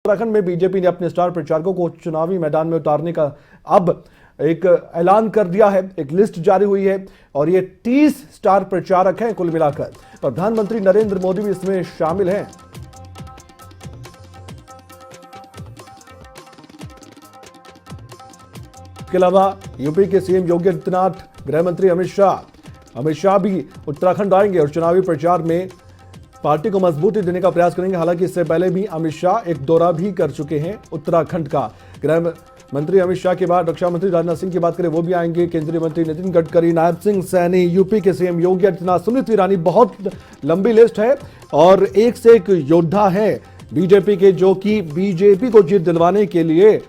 उत्तराखंड में बीजेपी ने अपने स्टार प्रचारकों को चुनावी मैदान में उतारने का अब एक ऐलान कर दिया है। एक लिस्ट जारी हुई है और ये 30 स्टार प्रचारक हैं कुल मिलाकर। प्रधानमंत्री नरेंद्र मोदी भी इसमें शामिल हैं। इसके अलावा यूपी के सीएम योगी आदित्यनाथ, गृह मंत्री अमित शाह भी उत्तराखंड आएंगे और चुनावी प्रचार में पार्टी को मजबूती देने का प्रयास करेंगे। हालांकि इससे पहले भी अमित शाह एक दौरा भी कर चुके हैं उत्तराखंड का। गृह मंत्री अमित शाह के बाद रक्षा मंत्री राजनाथ सिंह की बात करें, वो भी आएंगे। केंद्रीय मंत्री नितिन गडकरी, नायब सिंह सैनी, यूपी के सीएम योगी आदित्यनाथ, स्मृति ईरानी, बहुत लंबी लिस्ट है और एक से एक योद्धा है बीजेपी के, जो कि बीजेपी को जीत दिलवाने के लिए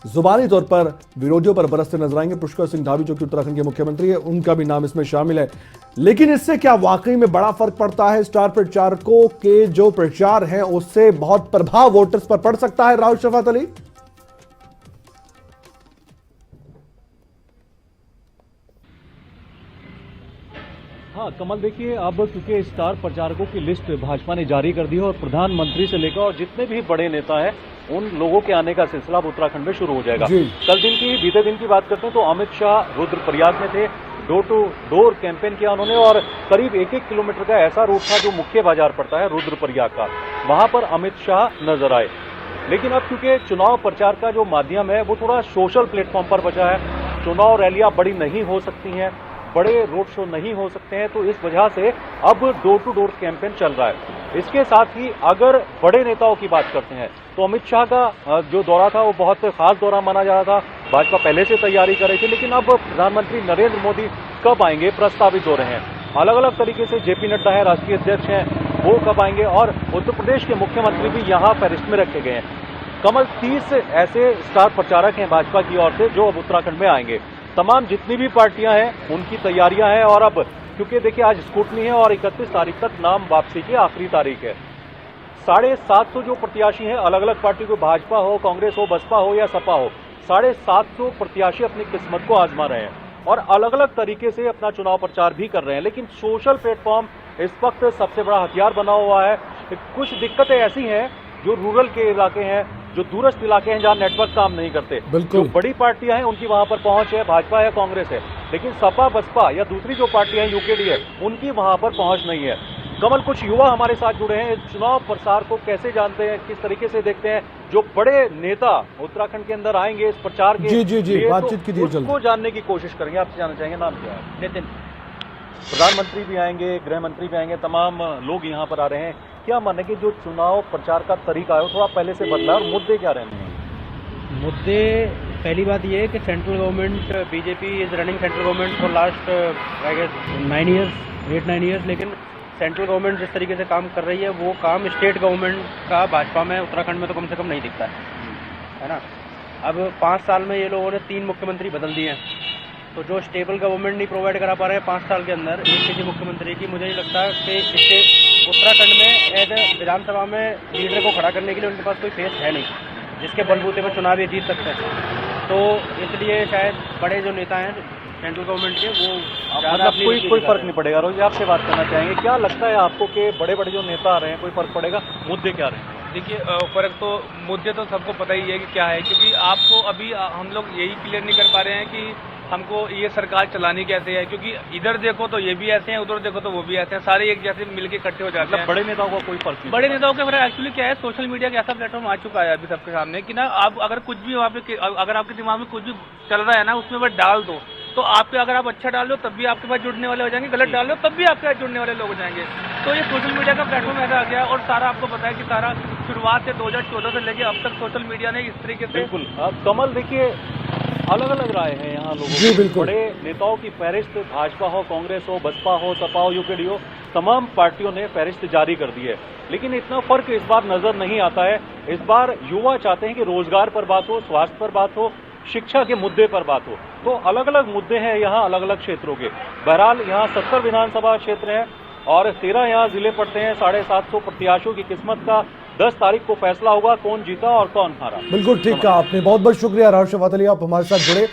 जुबानी तौर पर विरोधियों पर बरसते नजर आएंगे। पुष्कर सिंह धामी, जो कि उत्तराखंड के मुख्यमंत्री है, उनका भी नाम इसमें शामिल है। लेकिन इससे क्या वाकई में बड़ा फर्क पड़ता है? स्टार प्रचारकों के जो प्रचार है उससे बहुत प्रभाव वोटर्स पर पड़ सकता है। राहुल शफात अली, हाँ कमल, देखिए अब क्योंकि स्टार प्रचारकों की लिस्ट भाजपा ने जारी कर दी है और प्रधानमंत्री से लेकर और जितने भी बड़े नेता हैं उन लोगों के आने का सिलसिला अब उत्तराखंड में शुरू हो जाएगा। बीते दिन की बात करते हैं तो अमित शाह रुद्रप्रयाग में थे, डोर टू डोर कैंपेन किया उन्होंने और करीब 1-1 किलोमीटर का ऐसा रूट था जो मुख्य बाजार पड़ता है रुद्रप्रयाग का, वहां पर अमित शाह नजर आए। लेकिन अब क्योंकि चुनाव प्रचार का जो माध्यम है वो थोड़ा सोशल प्लेटफॉर्म पर बचा है, चुनाव रैलियां बड़ी नहीं हो सकती हैं, बड़े रोड शो नहीं हो सकते हैं, तो इस वजह से अब डोर टू डोर कैंपेन चल रहा है। इसके साथ ही अगर बड़े नेताओं की बात करते हैं तो अमित शाह का जो दौरा था वो बहुत खास दौरा माना जा रहा था, भाजपा पहले से तैयारी कर रही थी। लेकिन अब प्रधानमंत्री नरेंद्र मोदी कब आएंगे प्रस्तावित हो रहे हैं। अलग अलग तरीके से जेपी नड्डा है, राष्ट्रीय अध्यक्ष हैं, वो कब आएंगे और उत्तर प्रदेश के मुख्यमंत्री भी यहाँ फेरिस्ट में रखे गए हैं। कमल, 30 ऐसे स्टार प्रचारक हैं भाजपा की ओर से जो अब उत्तराखंड में आएंगे। तमाम जितनी भी पार्टियां हैं उनकी तैयारियां हैं और अब क्योंकि देखिए आज स्क्रूटनी है और 31 तारीख तक नाम वापसी की आखिरी तारीख है। 750 जो प्रत्याशी हैं अलग अलग पार्टी को, भाजपा हो, कांग्रेस हो, बसपा हो या सपा हो, 750 प्रत्याशी अपनी किस्मत को आजमा रहे हैं और अलग अलग तरीके से अपना चुनाव प्रचार भी कर रहे हैं। लेकिन सोशल प्लेटफॉर्म इस वक्त सबसे बड़ा हथियार बना हुआ है। कुछ दिक्कतें ऐसी हैं जो रूरल के इलाके हैं, जो दूरस्थ इलाके हैं जहां नेटवर्क काम नहीं करते, जो बड़ी पार्टियां हैं उनकी वहां पर पहुंच है, भाजपा है, कांग्रेस है, लेकिन सपा बसपा या दूसरी जो पार्टियां यूकेडी है उनकी वहां पर पहुंच नहीं है। कमल, कुछ युवा हमारे साथ जुड़े हैं, चुनाव प्रचार को कैसे जानते हैं, किस तरीके से देखते हैं, जो बड़े नेता उत्तराखंड के अंदर आएंगे इस प्रचार के जी बातचीत कीजिए, उसको जानने की कोशिश करेंगे। आपसे जानना चाहेंगे, नाम क्या है? नितिन। प्रधानमंत्री भी आएंगे, गृह मंत्री भी आएंगे, तमाम लोग यहाँ पर आ रहे हैं। क्या माने कि जो चुनाव प्रचार का तरीका है वो थोड़ा पहले से बदला और मुद्दे क्या रहने हैं? मुद्दे, पहली बात ये है कि central government, BJP is running central government for last 8-9 years, लेकिन सेंट्रल गवर्नमेंट जिस तरीके से काम कर रही है वो काम स्टेट गवर्नमेंट का भाजपा में, उत्तराखंड में तो कम से कम नहीं दिखता है ना। अब 5 साल में ये लोगों ने 3 मुख्यमंत्री बदल दिए हैं, तो जो स्टेबल गवर्नमेंट नहीं प्रोवाइड करा पा रहे हैं 5 साल के अंदर एक किसी मुख्यमंत्री की, मुझे नहीं लगता कि इससे उत्तराखंड में एज विधानसभा में लीडर को खड़ा करने के लिए उनके पास कोई फेस है नहीं जिसके बलबूते पर चुनाव ये जीत सकते हैं। तो इसलिए शायद बड़े जो नेता हैं सेंट्रल गवर्नमेंट के वो मतलब कोई फर्क नहीं पड़ेगा। रोज आपसे बात करना चाहेंगे, क्या लगता है आपको कि बड़े बड़े जो नेता आ रहे हैं कोई फर्क पड़ेगा? मुद्दे क्या रहे हैं? देखिए, फर्क तो मुद्दे तो सबको पता ही है कि क्या है, क्योंकि आपको अभी हम लोग यही क्लियर नहीं कर पा रहे हैं कि हमको ये सरकार चलानी कैसे है, क्योंकि इधर देखो तो ये भी ऐसे हैं, उधर देखो तो वो भी ऐसे हैं, सारे एक जैसे मिलके इकट्ठे हो जाते हैं। बड़े नेताओं का कोई फर्क नहीं? बड़े नेताओं के फिर एक्चुअली क्या है, सोशल मीडिया का ऐसा प्लेटफॉर्म आ चुका है अभी सबके सामने कि ना, आप अगर कुछ भी वहाँ पे, अगर आपके दिमाग में कुछ भी चल रहा है ना उसमें बस डाल दो, तो आपके, अगर आप अच्छा डाल दो तब भी आपके पास जुड़ने वाले हो जाएंगे, गलत डाल दो तब भी आपके पास जुड़ने वाले लोग हो जाएंगे। तो ये सोशल मीडिया का प्लेटफॉर्म ऐसा आ गया और सारा आपको पता है कि सारा शुरुआत से 2014 से लेके अब तक सोशल मीडिया ने इस तरीके से। बिल्कुल। कमल, देखिए अलग अलग राय है यहाँ लोगों की। बड़े नेताओं की फहरिस्त भाजपा हो, कांग्रेस हो, बसपा हो, सपा हो, यूकेडी हो, तमाम पार्टियों ने फहरिस्त जारी कर दी है। लेकिन इतना फर्क इस बार नजर नहीं आता है। इस बार युवा चाहते हैं कि रोजगार पर बात हो, स्वास्थ्य पर बात हो, शिक्षा के मुद्दे पर बात हो। तो अलग अलग मुद्दे हैं यहाँ अलग अलग क्षेत्रों के। बहरहाल यहाँ 70 विधानसभा क्षेत्र हैं और 13 यहाँ जिले पड़ते हैं। 750 प्रत्याशियों की किस्मत का 10 तारीख को फैसला होगा, कौन जीता और कौन हारा। बिल्कुल ठीक कहा आपने, बहुत बहुत शुक्रिया राहुल शफात अली, आप हमारे साथ जुड़े।